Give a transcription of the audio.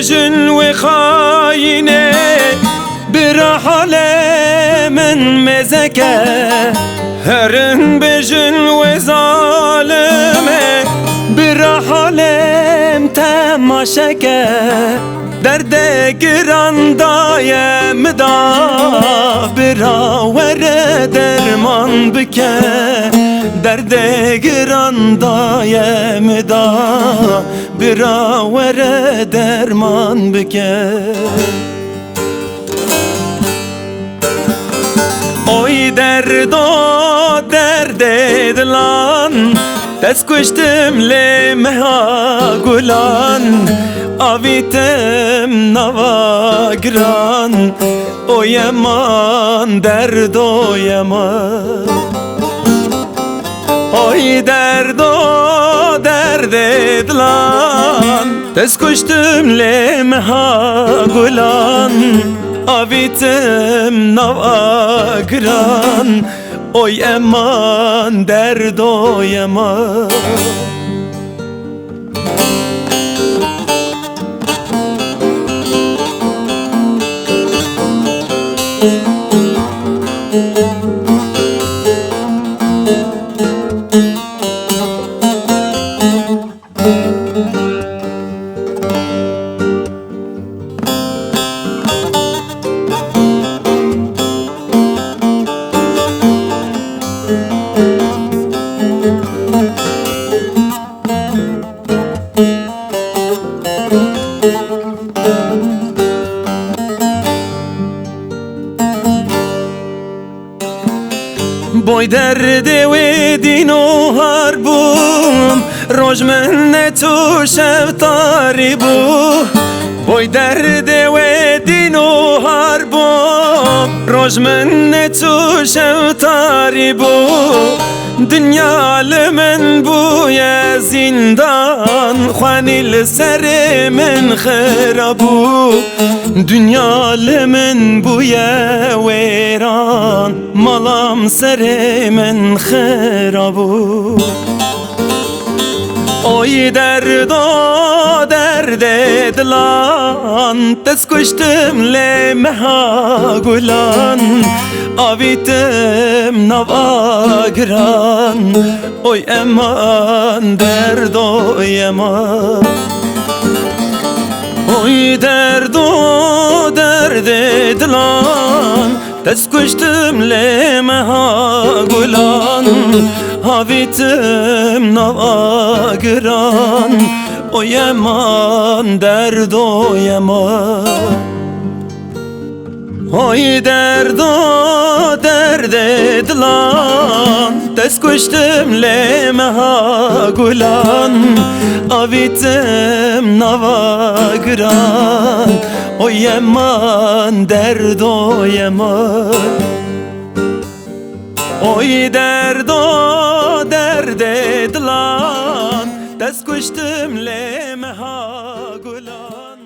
بجن وخاينه برحل من مزكه هرن بجن وظالمه برحلم تماشكه درد گران دایم دا براور درمان بکه درد گران دایم دا براور درمان بکه oy derdo derde dilan dest kuştum le meha gulan avitem nava gran o yaman derdo yaman oy derdo derde dilan dest kuştum le meha gulan avitem nava gran oy eman derdo yaman boy derde ve dino harbum roj minnet u şeftari bu boy derde ve dino harbum roj minnet u şeftari bu dünya من بوی زندان خوانیل سر من خرابو dünya من بوی ویران مالام سر من خرابو oy derdo derde dilan dest kuştum le meha gulan avitem nava gran oy eman derdo yaman oy derdo derde dilan dest kuştum le meha gulan avitem nava gran o yaman derdo yaman oy derdo derde dilan dest kuştum le meha gulan avitem nava gran o yaman derdo yaman oy derdo derde dilan dest kuştum le meha gulan